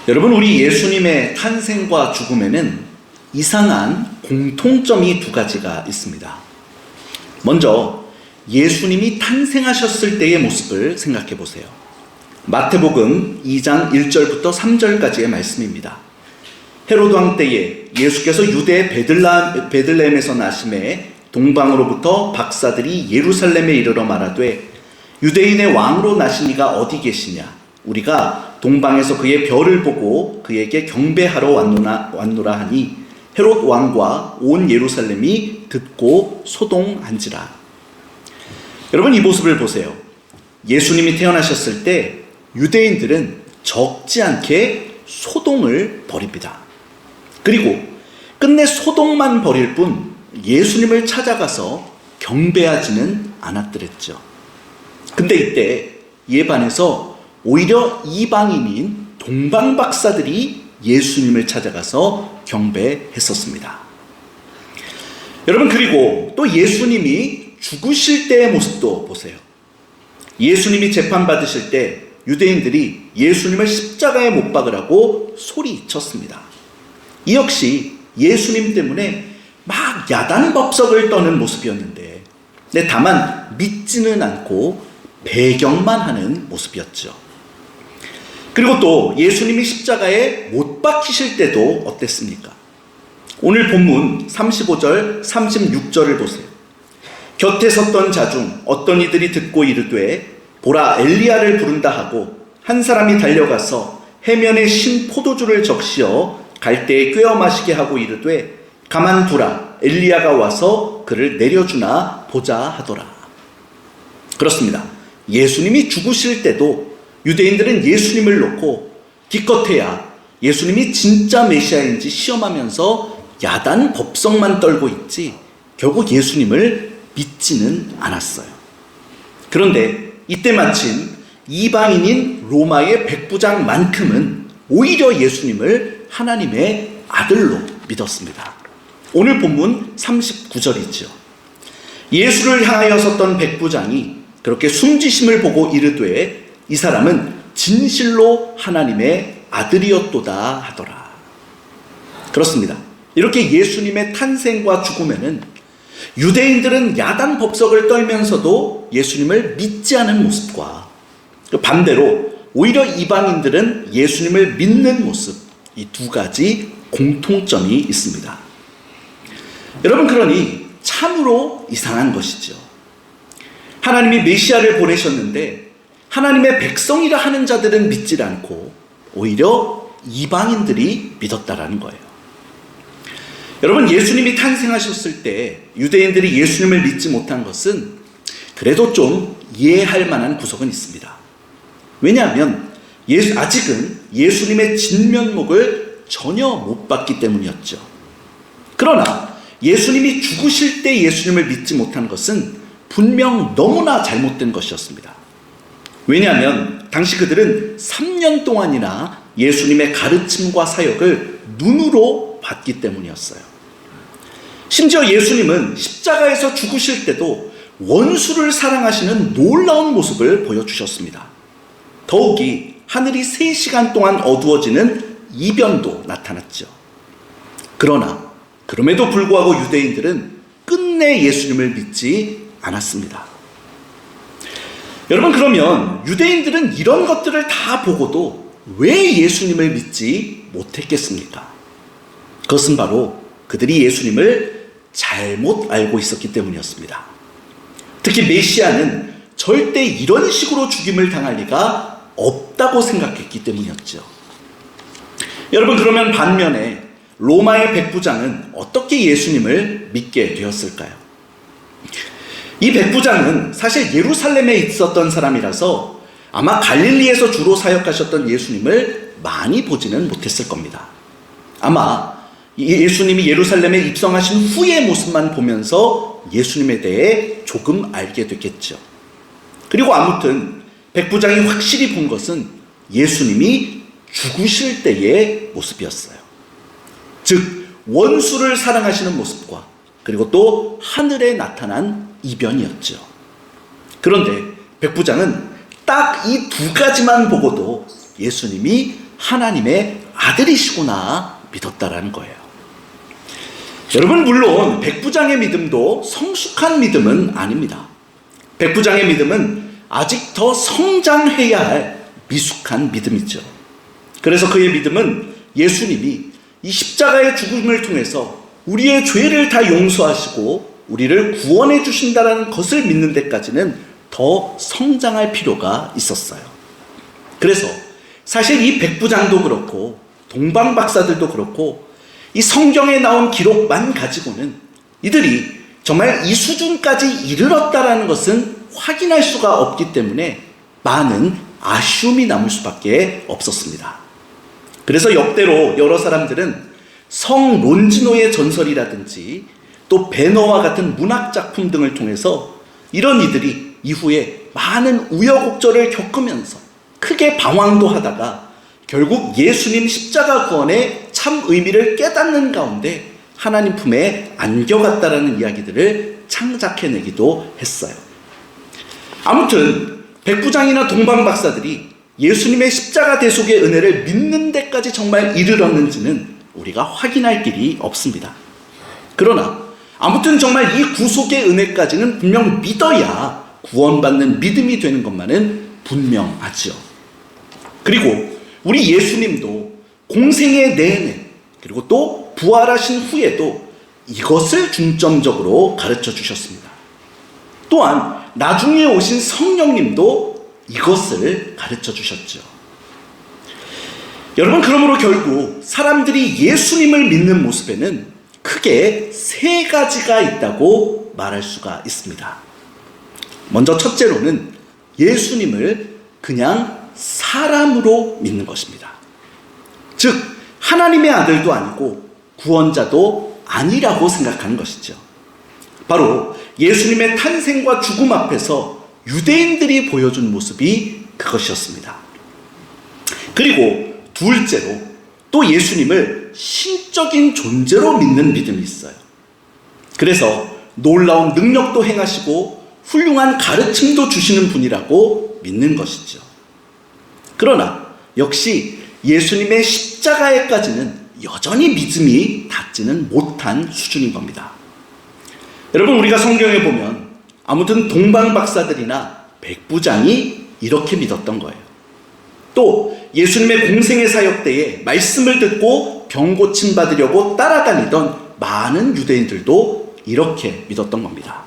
여러분, 우리 예수님의 탄생과 죽음에는 이상한 공통점이 두 가지가 있습니다. 먼저 예수님이 탄생하셨을 때의 모습을 생각해 보세요. 마태복음 2장 1절부터 3절까지의 말씀입니다. 헤로드 왕 때에 예수께서 유대 베들레헴에서 나심에 동방으로부터 박사들이 예루살렘에 이르러 말하되 유대인의 왕으로 나신 이가 어디 계시냐? 우리가 동방에서 그의 별을 보고 그에게 경배하러 왔노라 하니 헤롯 왕과 온 예루살렘이 듣고 소동한지라. 여러분, 이 모습을 보세요. 예수님이 태어나셨을 때 유대인들은 적지 않게 소동을 벌입니다. 그리고 끝내 소동만 벌일 뿐 예수님을 찾아가서 경배하지는 않았더랬죠. 근데 이때 이에 반해서 오히려 이방인인 동방 박사들이 예수님을 찾아가서 경배했었습니다. 여러분, 그리고 또 예수님이 죽으실 때의 모습도 보세요. 예수님이 재판받으실 때 유대인들이 예수님을 십자가에 못 박으라고 소리쳤습니다. 이 역시 예수님 때문에 막 야단법석을 떠는 모습이었는데, 다만 믿지는 않고 배경만 하는 모습이었죠. 그리고 또 예수님이 십자가에 못 박히실 때도 어땠습니까? 오늘 본문 35절, 36절을 보세요. 곁에 섰던 자 중 어떤 이들이 듣고 이르되 보라, 엘리야를 부른다 하고 한 사람이 달려가서 해면에 신 포도주를 적시어 갈대에 꿰어 마시게 하고 이르되 가만두라, 엘리야가 와서 그를 내려주나 보자 하더라. 그렇습니다. 예수님이 죽으실 때도 유대인들은 예수님을 놓고 기껏해야 예수님이 진짜 메시아인지 시험하면서 야단 법석만 떨고 있지 결국 예수님을 믿지는 않았어요. 그런데 이때 마침 이방인인 로마의 백부장만큼은 오히려 예수님을 하나님의 아들로 믿었습니다. 오늘 본문 39절이죠. 예수를 향하여 섰던 백부장이 그렇게 숨지심을 보고 이르되 이 사람은 진실로 하나님의 아들이었도다 하더라. 그렇습니다. 이렇게 예수님의 탄생과 죽음에는 유대인들은 야단 법석을 떨면서도 예수님을 믿지 않은 모습과 반대로 오히려 이방인들은 예수님을 믿는 모습, 이 두 가지 공통점이 있습니다. 여러분, 그러니 참으로 이상한 것이죠. 하나님이 메시아를 보내셨는데 하나님의 백성이라 하는 자들은 믿지 않고 오히려 이방인들이 믿었다라는 거예요. 여러분, 예수님이 탄생하셨을 때 유대인들이 예수님을 믿지 못한 것은 그래도 좀 이해할 만한 구석은 있습니다. 왜냐하면 아직은 예수님의 진면목을 전혀 못 봤기 때문이었죠. 그러나 예수님이 죽으실 때 예수님을 믿지 못한 것은 분명 너무나 잘못된 것이었습니다. 왜냐하면 당시 그들은 3년 동안이나 예수님의 가르침과 사역을 눈으로 봤기 때문이었어요. 심지어 예수님은 십자가에서 죽으실 때도 원수를 사랑하시는 놀라운 모습을 보여주셨습니다. 더욱이 하늘이 3시간 동안 어두워지는 이변도 나타났죠. 그러나 그럼에도 불구하고 유대인들은 끝내 예수님을 믿지 않았습니다. 여러분, 그러면 유대인들은 이런 것들을 다 보고도 왜 예수님을 믿지 못했겠습니까? 그것은 바로 그들이 예수님을 잘못 알고 있었기 때문이었습니다. 특히 메시아는 절대 이런 식으로 죽임을 당할 리가 없다고 생각했기 때문이었죠. 여러분, 그러면 반면에 로마의 백부장은 어떻게 예수님을 믿게 되었을까요? 이 백부장은 사실 예루살렘에 있었던 사람이라서 아마 갈릴리에서 주로 사역하셨던 예수님을 많이 보지는 못했을 겁니다. 아마 예수님이 예루살렘에 입성하신 후의 모습만 보면서 예수님에 대해 조금 알게 됐겠죠. 그리고 아무튼 백부장이 확실히 본 것은 예수님이 죽으실 때의 모습이었어요. 즉 원수를 사랑하시는 모습과 그리고 또 하늘에 나타난 이변이었죠. 그런데 백부장은 딱 이 두 가지만 보고도 예수님이 하나님의 아들이시구나 믿었다라는 거예요. 여러분, 물론 백부장의 믿음도 성숙한 믿음은 아닙니다. 백부장의 믿음은 아직 더 성장해야 할 미숙한 믿음이죠. 그래서 그의 믿음은 예수님이 이 십자가의 죽음을 통해서 우리의 죄를 다 용서하시고 우리를 구원해 주신다는 것을 믿는 데까지는 더 성장할 필요가 있었어요. 그래서 사실 이 백부장도 그렇고 동방박사들도 그렇고 이 성경에 나온 기록만 가지고는 이들이 정말 이 수준까지 이르렀다라는 것은 확인할 수가 없기 때문에 많은 아쉬움이 남을 수밖에 없었습니다. 그래서 역대로 여러 사람들은 성 론지노의 전설이라든지 또 배너와 같은 문학 작품 등을 통해서 이런 이들이 이후에 많은 우여곡절을 겪으면서 크게 방황도 하다가 결국 예수님 십자가 구원의 참 의미를 깨닫는 가운데 하나님 품에 안겨갔다라는 이야기들을 창작해내기도 했어요. 아무튼 백부장이나 동방박사들이 예수님의 십자가 대속의 은혜를 믿는 데까지 정말 이르렀는지는 우리가 확인할 길이 없습니다. 그러나 아무튼 정말 이 구속의 은혜까지는 분명 믿어야 구원받는 믿음이 되는 것만은 분명하지요. 그리고 우리 예수님도 공생의 내내 그리고 또 부활하신 후에도 이것을 중점적으로 가르쳐 주셨습니다. 또한 나중에 오신 성령님도 이것을 가르쳐 주셨죠. 여러분, 그러므로 결국 사람들이 예수님을 믿는 모습에는 크게 세 가지가 있다고 말할 수가 있습니다. 먼저 첫째로는 예수님을 그냥 사람으로 믿는 것입니다. 즉 하나님의 아들도 아니고 구원자도 아니라고 생각하는 것이죠. 바로 예수님의 탄생과 죽음 앞에서 유대인들이 보여준 모습이 그것이었습니다. 그리고 둘째로 또 예수님을 신적인 존재로 믿는 믿음이 있어요. 그래서 놀라운 능력도 행하시고 훌륭한 가르침도 주시는 분이라고 믿는 것이죠. 그러나 역시 예수님의 십자가에까지는 여전히 믿음이 닿지는 못한 수준인 겁니다. 여러분, 우리가 성경에 보면 아무튼 동방박사들이나 백부장이 이렇게 믿었던 거예요. 또 예수님의 공생의 사역 때에 말씀을 듣고 병 고침 받으려고 따라다니던 많은 유대인들도 이렇게 믿었던 겁니다.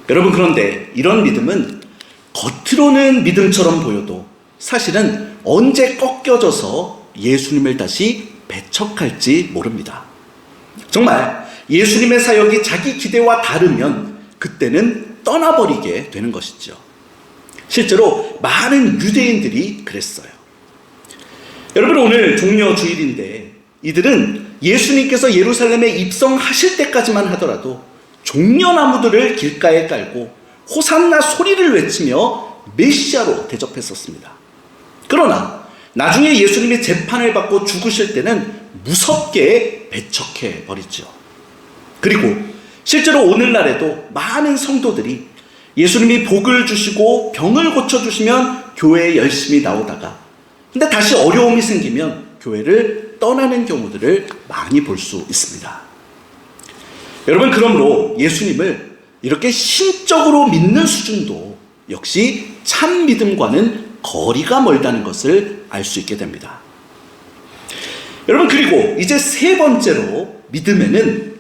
여러분, 그런데 이런 믿음은 겉으로는 믿음처럼 보여도 사실은 언제 꺾여져서 예수님을 다시 배척할지 모릅니다. 정말 예수님의 사역이 자기 기대와 다르면 그때는 떠나버리게 되는 것이죠. 실제로 많은 유대인들이 그랬어요. 여러분, 오늘 종려 주일인데 이들은 예수님께서 예루살렘에 입성하실 때까지만 하더라도 종려나무들을 길가에 깔고 호산나 소리를 외치며 메시아로 대접했었습니다. 그러나 나중에 예수님이 재판을 받고 죽으실 때는 무섭게 배척해 버리죠. 그리고 실제로 오늘날에도 많은 성도들이 예수님이 복을 주시고 병을 고쳐주시면 교회에 열심히 나오다가 근데 다시 어려움이 생기면 교회를 떠나는 경우들을 많이 볼 수 있습니다. 여러분, 그러므로 예수님을 이렇게 신적으로 믿는 수준도 역시 참 믿음과는 거리가 멀다는 것을 알 수 있게 됩니다. 여러분, 그리고 이제 세 번째로 믿음에는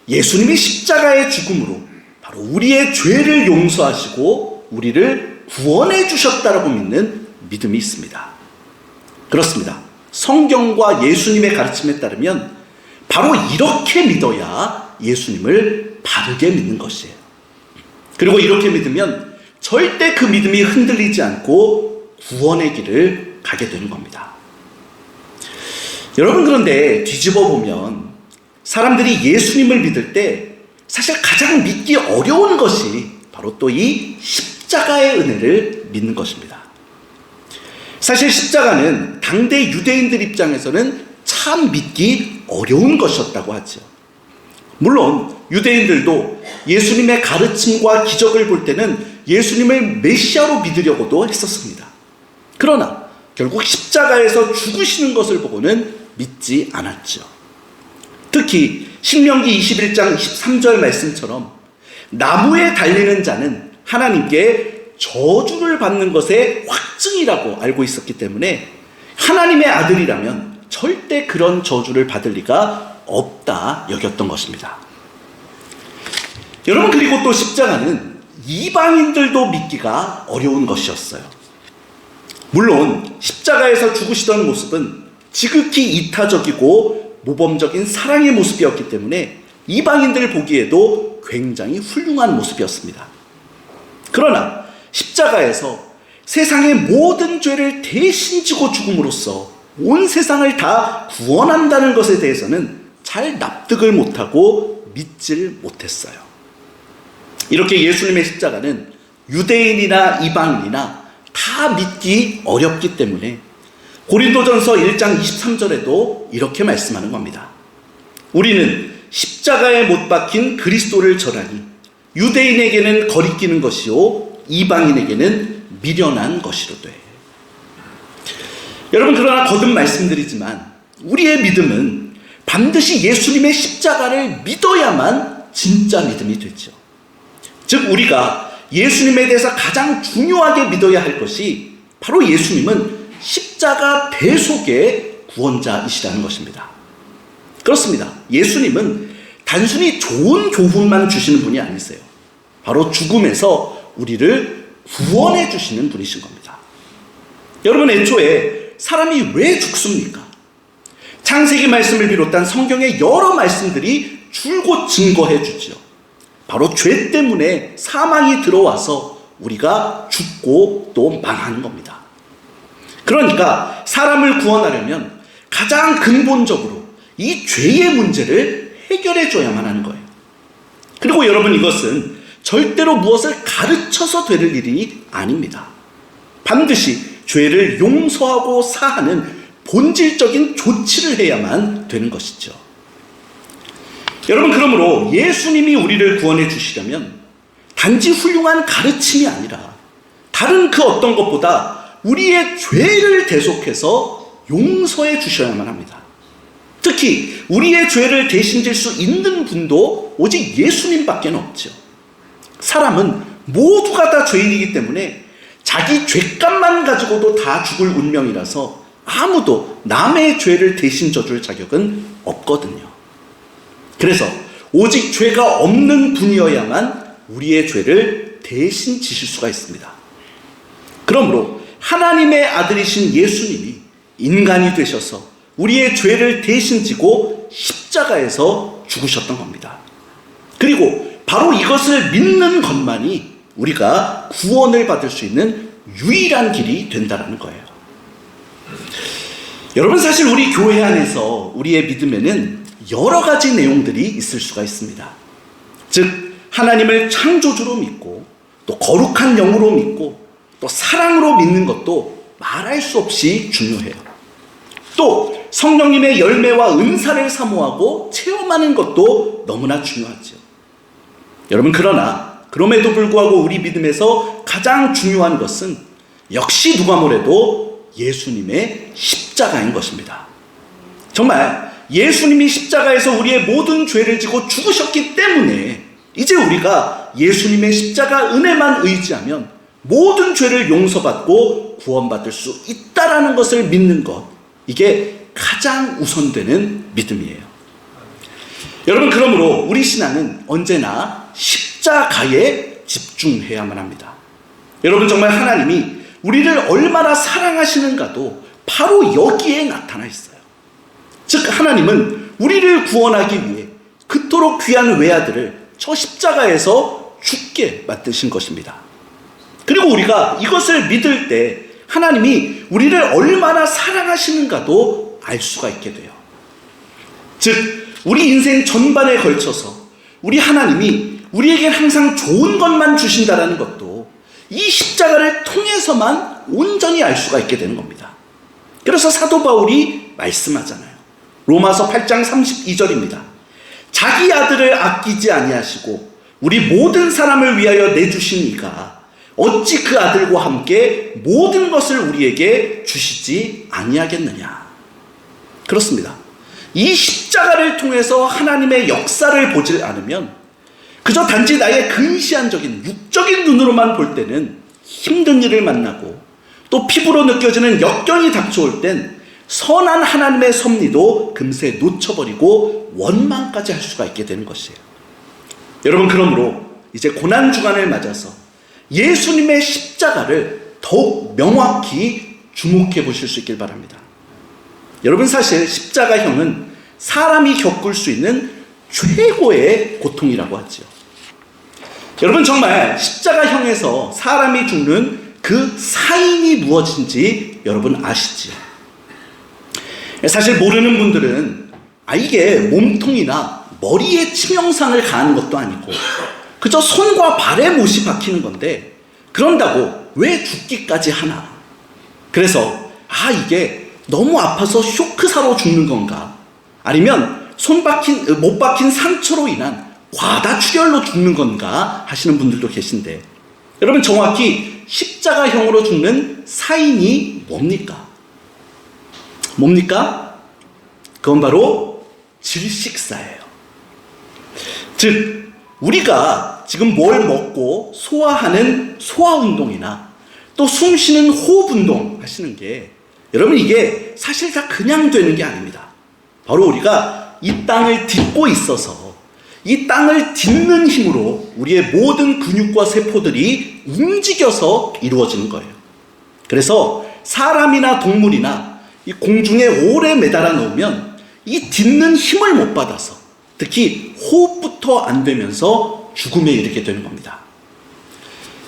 예수님이 십자가의 죽음으로 바로 우리의 죄를 용서하시고 우리를 구원해 주셨다라고 믿는 믿음이 있습니다. 그렇습니다. 성경과 예수님의 가르침에 따르면 바로 이렇게 믿어야 예수님을 바르게 믿는 것이에요. 그리고 이렇게 믿으면 절대 그 믿음이 흔들리지 않고 구원의 길을 가게 되는 겁니다. 여러분, 그런데 뒤집어 보면 사람들이 예수님을 믿을 때 사실 가장 믿기 어려운 것이 바로 또 이 십자가의 은혜를 믿는 것입니다. 사실 십자가는 당대 유대인들 입장에서는 참 믿기 어려운 것이었다고 하죠. 물론 유대인들도 예수님의 가르침과 기적을 볼 때는 예수님을 메시아로 믿으려고도 했었습니다. 그러나 결국 십자가에서 죽으시는 것을 보고는 믿지 않았죠. 특히 신명기 21장 23절 말씀처럼 나무에 달리는 자는 하나님께 저주를 받는 것의 확증이라고 알고 있었기 때문에 하나님의 아들이라면 절대 그런 저주를 받을 리가 없다 여겼던 것입니다. 여러분, 그리고 또 십자가는 이방인들도 믿기가 어려운 것이었어요. 물론 십자가에서 죽으시던 모습은 지극히 이타적이고 모범적인 사랑의 모습이었기 때문에 이방인들 보기에도 굉장히 훌륭한 모습이었습니다. 그러나 십자가에서 세상의 모든 죄를 대신 지고 죽음으로써 온 세상을 다 구원한다는 것에 대해서는 잘 납득을 못하고 믿질 못했어요. 이렇게 예수님의 십자가는 유대인이나 이방인이나 다 믿기 어렵기 때문에 고린도전서 1장 23절에도 이렇게 말씀하는 겁니다. 우리는 십자가에 못 박힌 그리스도를 전하니 유대인에게는 거리끼는 것이요 이방인에게는 미련한 것이로되. 여러분, 그러나 거듭 말씀드리지만 우리의 믿음은 반드시 예수님의 십자가를 믿어야만 진짜 믿음이 되죠. 즉, 우리가 예수님에 대해서 가장 중요하게 믿어야 할 것이 바로 예수님은 십자가 대속의 구원자이시라는 것입니다. 그렇습니다. 예수님은 단순히 좋은 교훈만 주시는 분이 아니세요. 바로 죽음에서 우리를 구원해 주시는 분이신 겁니다. 여러분, 애초에 사람이 왜 죽습니까? 창세기 말씀을 비롯한 성경의 여러 말씀들이 줄곧 증거해 주죠. 바로 죄 때문에 사망이 들어와서 우리가 죽고 또 망하는 겁니다. 그러니까 사람을 구원하려면 가장 근본적으로 이 죄의 문제를 해결해 줘야만 하는 거예요. 그리고 여러분, 이것은 절대로 무엇을 가르쳐서 될 일이 아닙니다. 반드시 죄를 용서하고 사하는 본질적인 조치를 해야만 되는 것이죠. 여러분, 그러므로 예수님이 우리를 구원해 주시려면 단지 훌륭한 가르침이 아니라 다른 그 어떤 것보다 우리의 죄를 대속해서 용서해 주셔야만 합니다. 특히 우리의 죄를 대신 질 수 있는 분도 오직 예수님밖에 없죠. 사람은 모두가 다 죄인이기 때문에 자기 죄값만 가지고도 다 죽을 운명이라서 아무도 남의 죄를 대신 져줄 자격은 없거든요. 그래서 오직 죄가 없는 분이어야만 우리의 죄를 대신 지실 수가 있습니다. 그러므로 하나님의 아들이신 예수님이 인간이 되셔서 우리의 죄를 대신 지고 십자가에서 죽으셨던 겁니다. 그리고 바로 이것을 믿는 것만이 우리가 구원을 받을 수 있는 유일한 길이 된다는 거예요. 여러분, 사실 우리 교회 안에서 우리의 믿음에는 여러 가지 내용들이 있을 수가 있습니다. 즉, 하나님을 창조주로 믿고 또 거룩한 영으로 믿고 또 사랑으로 믿는 것도 말할 수 없이 중요해요. 또 성령님의 열매와 은사를 사모하고 체험하는 것도 너무나 중요하죠. 여러분, 그러나 그럼에도 불구하고 우리 믿음에서 가장 중요한 것은 역시 누가 뭐래도 예수님의 십자가인 것입니다. 정말 예수님이 십자가에서 우리의 모든 죄를 지고 죽으셨기 때문에 이제 우리가 예수님의 십자가 은혜만 의지하면 모든 죄를 용서받고 구원받을 수 있다라는 것을 믿는 것, 이게 가장 우선되는 믿음이에요. 여러분, 그러므로 우리 신앙은 언제나 십자가에 집중해야만 합니다. 여러분, 정말 하나님이 우리를 얼마나 사랑하시는가도 바로 여기에 나타나 있어요. 즉, 하나님은 우리를 구원하기 위해 그토록 귀한 외아들을 저 십자가에서 죽게 만드신 것입니다. 그리고 우리가 이것을 믿을 때 하나님이 우리를 얼마나 사랑하시는가도 알 수가 있게 돼요. 즉, 우리 인생 전반에 걸쳐서 우리 하나님이 우리에게 항상 좋은 것만 주신다는 것도 이 십자가를 통해서만 온전히 알 수가 있게 되는 겁니다. 그래서 사도 바울이 말씀하잖아요. 로마서 8장 32절입니다. 자기 아들을 아끼지 아니하시고 우리 모든 사람을 위하여 내주신 이가 어찌 그 아들과 함께 모든 것을 우리에게 주시지 아니하겠느냐. 그렇습니다. 이 십자가를 통해서 하나님의 역사를 보질 않으면 그저 단지 나의 근시안적인 육적인 눈으로만 볼 때는 힘든 일을 만나고 또 피부로 느껴지는 역경이 닥쳐올 땐 선한 하나님의 섭리도 금세 놓쳐버리고 원망까지 할 수가 있게 되는 것이에요. 여러분, 그러므로 이제 고난주간을 맞아서 예수님의 십자가를 더욱 명확히 주목해 보실 수 있길 바랍니다. 여러분, 사실 십자가형은 사람이 겪을 수 있는 최고의 고통이라고 하죠. 여러분, 정말 십자가형에서 사람이 죽는 그 사인이 무엇인지 여러분 아시지요? 사실 모르는 분들은 이게 몸통이나 머리에 치명상을 가하는 것도 아니고 그저 손과 발에 못이 박히는 건데 그런다고 왜 죽기까지 하나? 그래서 이게 너무 아파서 쇼크사로 죽는 건가? 아니면 못 박힌 상처로 인한 과다출혈로 죽는 건가 하시는 분들도 계신데, 여러분, 정확히 십자가형으로 죽는 사인이 뭡니까? 그건 바로 질식사예요. 즉, 우리가 지금 뭘 먹고 소화하는 소화운동이나 또 숨쉬는 호흡운동 하시는 게, 여러분, 이게 사실 다 그냥 되는 게 아닙니다. 바로 우리가 이 땅을 딛고 있어서 이 땅을 딛는 힘으로 우리의 모든 근육과 세포들이 움직여서 이루어지는 거예요. 그래서 사람이나 동물이나 이 공중에 오래 매달아 놓으면 이 딛는 힘을 못 받아서 특히 호흡부터 안 되면서 죽음에 이르게 되는 겁니다.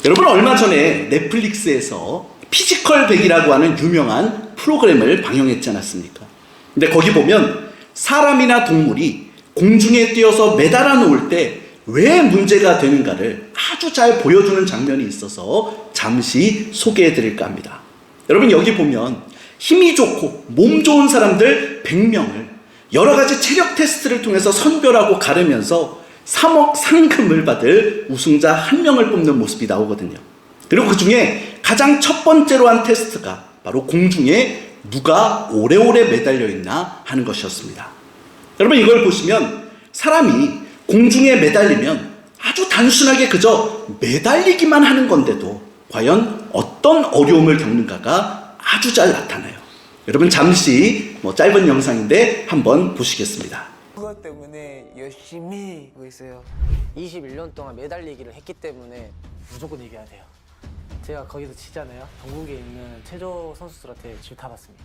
여러분, 얼마 전에 넷플릭스에서 피지컬 100이라고 하는 유명한 프로그램을 방영했지 않았습니까? 근데 거기 보면 사람이나 동물이 공중에 뛰어서 매달아 놓을 때 왜 문제가 되는가를 아주 잘 보여주는 장면이 있어서 잠시 소개해 드릴까 합니다. 여러분, 여기 보면 힘이 좋고 몸 좋은 사람들 100명을 여러 가지 체력 테스트를 통해서 선별하고 가르면서 3억 상금을 받을 우승자 1명을 뽑는 모습이 나오거든요. 그리고 그 중에 가장 첫 번째로 한 테스트가 바로 공중에 누가 오래오래 매달려 있나 하는 것이었습니다. 여러분, 이걸 보시면 사람이 공중에 매달리면 아주 단순하게 그저 매달리기만 하는 건데도 과연 어떤 어려움을 겪는가가 아주 잘 나타나요. 여러분, 잠시 짧은 영상인데 한번 보시겠습니다. 그것 때문에 열심히 하고 있어요. 21년 동안 매달리기를 했기 때문에 무조건 이겨야 돼요. 제가 거기서 지잖아요. 전국에 있는 체조 선수들한테 질타받습니다.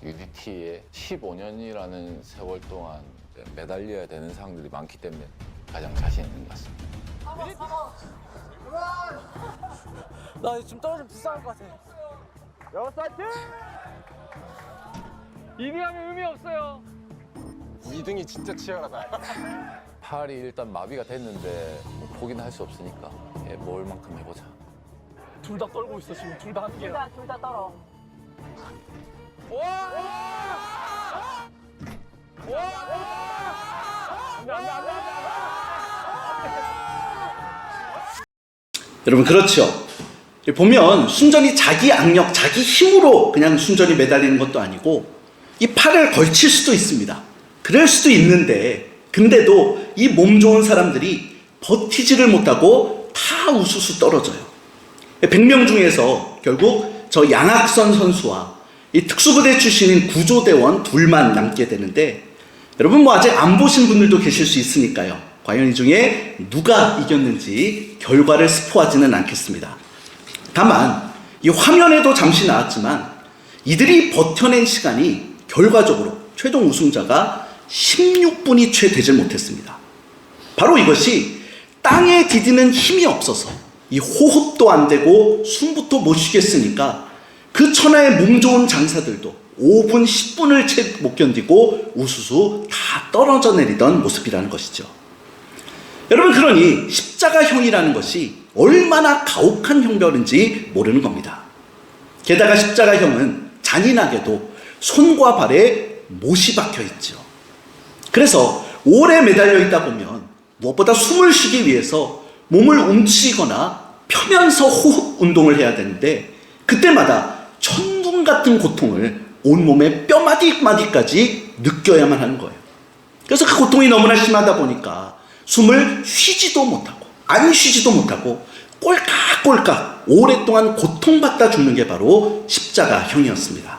UDT에 15년이라는 세월 동안 매달려야 되는 상황들이 많기 때문에 가장 자신 있는 것 같습니다. 나 지금 떨어지면 불쌍할 것 같아. 여섯 파이팅! 2등하면 의미 없어요. 2등이 진짜 치열하다. 팔이 일단 마비가 됐는데 포기는 할 수 없으니까 뭘 만큼 해보자. 둘 다 떨고 있어, 지금. 둘 다 함께. 둘 다 떨어. 여러분, 그렇죠. 보면 순전히 자기 악력, 자기 힘으로 그냥 순전히 매달리는 것도 아니고 이 팔을 걸칠 수도 있습니다. 그럴 수도 있는데, 근데도 이 몸 좋은 사람들이 버티지를 못하고 다 우수수 떨어져요. 100명 중에서 결국 저 양학선 선수와 이 특수부대 출신인 구조대원 둘만 남게 되는데, 여러분, 아직 안 보신 분들도 계실 수 있으니까요. 과연 이 중에 누가 이겼는지 결과를 스포하지는 않겠습니다. 다만 이 화면에도 잠시 나왔지만 이들이 버텨낸 시간이 결과적으로 최종 우승자가 16분이 채 되질 못했습니다. 바로 이것이 땅에 디디는 힘이 없어서 이 호흡도 안 되고 숨부터 못 쉬겠으니까 그 천하의 몸 좋은 장사들도 5분, 10분을 채 못 견디고 우수수 다 떨어져 내리던 모습이라는 것이죠. 여러분, 그러니 십자가형이라는 것이 얼마나 가혹한 형벌인지 모르는 겁니다. 게다가 십자가형은 잔인하게도 손과 발에 못이 박혀 있죠. 그래서 오래 매달려 있다 보면 무엇보다 숨을 쉬기 위해서 몸을 움츠리거나 펴면서 호흡 운동을 해야 되는데 그때마다 천둥 같은 고통을 온몸의 뼈마디마디까지 느껴야만 하는 거예요. 그래서 그 고통이 너무나 심하다 보니까 숨을 쉬지도 못하고 안 쉬지도 못하고 꼴깍꼴깍 오랫동안 고통받다 죽는 게 바로 십자가형이었습니다.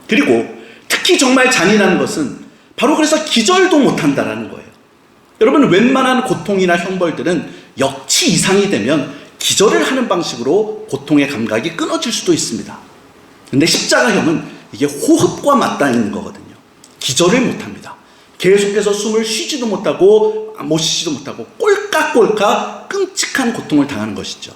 그리고 특히 정말 잔인한 것은 바로 그래서 기절도 못한다라는 거예요. 여러분, 웬만한 고통이나 형벌들은 역치 이상이 되면 기절을 하는 방식으로 고통의 감각이 끊어질 수도 있습니다. 근데 십자가형은 이게 호흡과 맞닿아 있는 거거든요. 기절을 못합니다. 계속해서 숨을 쉬지도 못하고 못 쉬지도 못하고 꼴깍꼴깍 끔찍한 고통을 당하는 것이죠.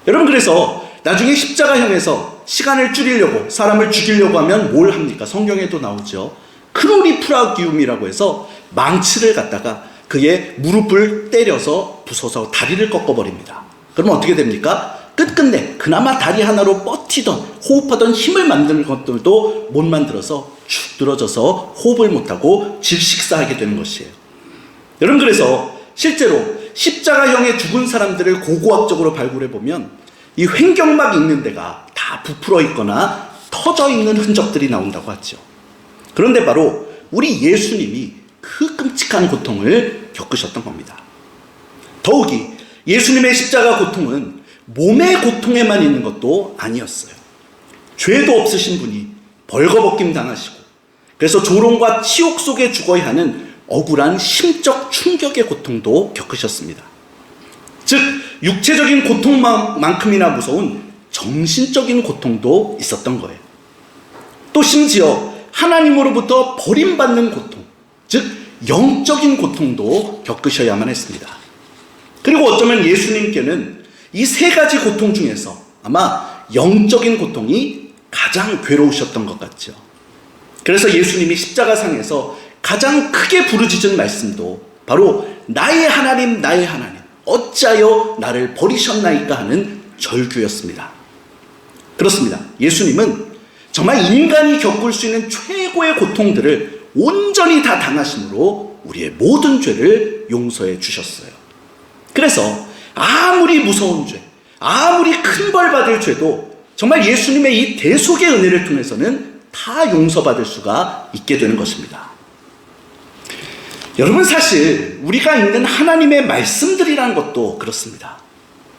여러분, 그래서 나중에 십자가형에서 시간을 줄이려고 사람을 죽이려고 하면 뭘 합니까? 성경에도 나오죠. 크로리프라기움이라고 해서 망치를 갖다가 그의 무릎을 때려서 부숴서 다리를 꺾어버립니다. 그러면 어떻게 됩니까? 끝끝내 그나마 다리 하나로 버티던 호흡하던 힘을 만드는 것들도 못 만들어서 축 늘어져서 호흡을 못하고 질식사하게 되는 것이에요. 여러분, 그래서 실제로 십자가형에 죽은 사람들을 고고학적으로 발굴해 보면 이 횡격막 있는 데가 다 부풀어 있거나 터져 있는 흔적들이 나온다고 하죠. 그런데 바로 우리 예수님이 그 끔찍한 고통을 겪으셨던 겁니다. 더욱이 예수님의 십자가 고통은 몸의 고통에만 있는 것도 아니었어요. 죄도 없으신 분이 벌거벗김 당하시고 그래서 조롱과 치욕 속에 죽어야 하는 억울한 심적 충격의 고통도 겪으셨습니다. 즉 육체적인 고통만큼이나 무서운 정신적인 고통도 있었던 거예요. 또 심지어 하나님으로부터 버림받는 고통, 즉 영적인 고통도 겪으셔야만 했습니다. 그리고 어쩌면 예수님께는 이 세 가지 고통 중에서 아마 영적인 고통이 가장 괴로우셨던 것 같죠. 그래서 예수님이 십자가상에서 가장 크게 부르짖은 말씀도 바로 나의 하나님 나의 하나님 어찌하여 나를 버리셨나이까 하는 절규였습니다. 그렇습니다. 예수님은 정말 인간이 겪을 수 있는 최고의 고통들을 온전히 다 당하심으로 우리의 모든 죄를 용서해 주셨어요. 그래서 아무리 무서운 죄, 아무리 큰 벌 받을 죄도 정말 예수님의 이 대속의 은혜를 통해서는 다 용서받을 수가 있게 되는 것입니다. 여러분, 사실 우리가 읽는 하나님의 말씀들이라는 것도 그렇습니다.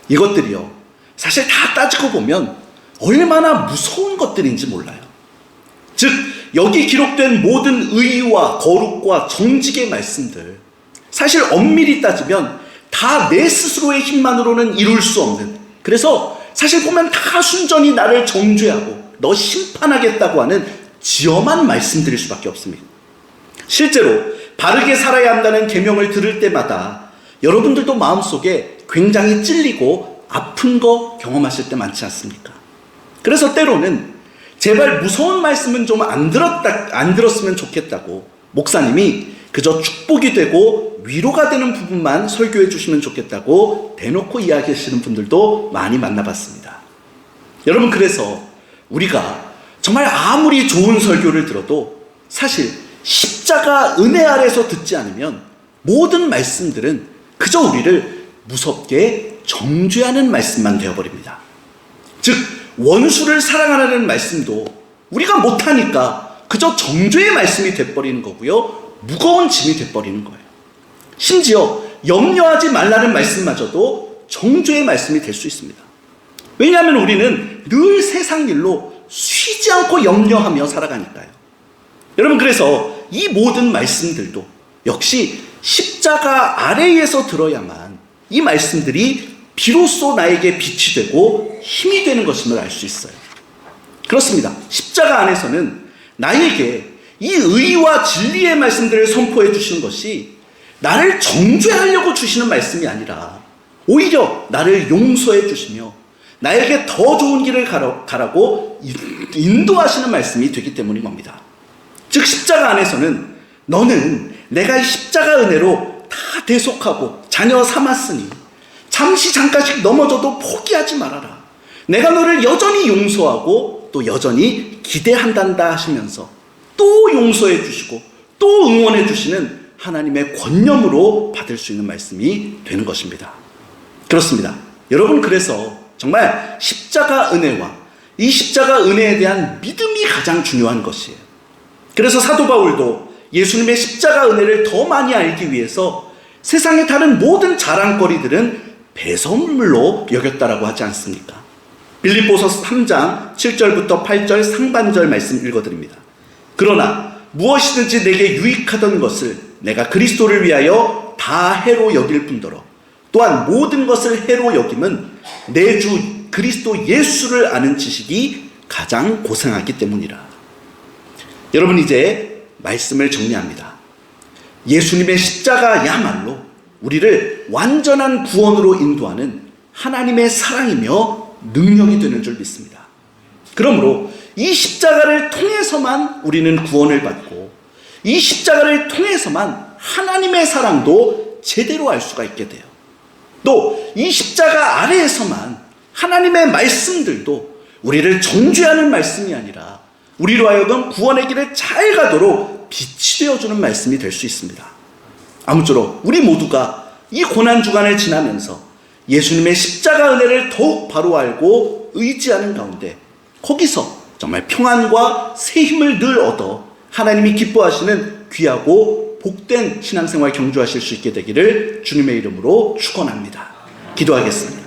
이것들이요, 사실 다 따지고 보면 얼마나 무서운 것들인지 몰라요. 즉 여기 기록된 모든 의와 거룩과 정직의 말씀들, 사실 엄밀히 따지면 다 내 스스로의 힘만으로는 이룰 수 없는, 그래서 사실 보면 다 순전히 나를 정죄하고 너 심판하겠다고 하는 지엄한 말씀들일 수밖에 없습니다. 실제로 바르게 살아야 한다는 계명을 들을 때마다 여러분들도 마음속에 굉장히 찔리고 아픈 거 경험하실 때 많지 않습니까? 그래서 때로는 제발 무서운 말씀은 좀 안 들었으면 좋겠다고 목사님이 그저 축복이 되고 위로가 되는 부분만 설교해 주시면 좋겠다고 대놓고 이야기하시는 분들도 많이 만나봤습니다. 여러분, 그래서 우리가 정말 아무리 좋은 설교를 들어도 사실 십자가 은혜 아래서 듣지 않으면 모든 말씀들은 그저 우리를 무섭게 정죄하는 말씀만 되어버립니다. 즉 원수를 사랑하라는 말씀도 우리가 못하니까 그저 정죄의 말씀이 돼버리는 거고요, 무거운 짐이 돼버리는 거예요. 심지어 염려하지 말라는 말씀마저도 정죄의 말씀이 될 수 있습니다. 왜냐하면 우리는 늘 세상 일로 쉬지 않고 염려하며 살아가니까요. 여러분, 그래서 이 모든 말씀들도 역시 십자가 아래에서 들어야만 이 말씀들이 비로소 나에게 빛이 되고 힘이 되는 것임을 알 수 있어요. 그렇습니다. 십자가 안에서는 나에게 이 의와 진리의 말씀들을 선포해 주시는 것이 나를 정죄하려고 주시는 말씀이 아니라 오히려 나를 용서해 주시며 나에게 더 좋은 길을 가라고 인도하시는 말씀이 되기 때문인 겁니다. 즉 십자가 안에서는 너는 내가 이 십자가 은혜로 다 대속하고 자녀 삼았으니 잠시 잠깐씩 넘어져도 포기하지 말아라. 내가 너를 여전히 용서하고 또 여전히 기대한단다 하시면서 또 용서해 주시고 또 응원해 주시는 하나님의 권념으로 받을 수 있는 말씀이 되는 것입니다. 그렇습니다. 여러분, 그래서 정말 십자가 은혜와 이 십자가 은혜에 대한 믿음이 가장 중요한 것이에요. 그래서 사도 바울도 예수님의 십자가 은혜를 더 많이 알기 위해서 세상의 다른 모든 자랑거리들은 배설물로 여겼다라고 하지 않습니까? 빌립보서 3장 7절부터 8절 상반절 말씀 읽어드립니다. 그러나 무엇이든지 내게 유익하던 것을 내가 그리스도를 위하여 다 해로 여길 뿐더러 또한 모든 것을 해로 여김은 내 주 그리스도 예수를 아는 지식이 가장 고상하기 때문이라. 여러분, 이제 말씀을 정리합니다. 예수님의 십자가야말로 우리를 완전한 구원으로 인도하는 하나님의 사랑이며 능력이 되는 줄 믿습니다. 그러므로 이 십자가를 통해서만 우리는 구원을 받고 이 십자가를 통해서만 하나님의 사랑도 제대로 알 수가 있게 돼요. 또 이 십자가 아래에서만 하나님의 말씀들도 우리를 정죄하는 말씀이 아니라 우리로 하여금 구원의 길을 잘 가도록 빛이 되어주는 말씀이 될 수 있습니다. 아무쪼록 우리 모두가 이 고난주간을 지나면서 예수님의 십자가 은혜를 더욱 바로 알고 의지하는 가운데 거기서 정말 평안과 새 힘을 늘 얻어 하나님이 기뻐하시는 귀하고 복된 신앙생활 경주하실 수 있게 되기를 주님의 이름으로 축원합니다. 기도하겠습니다.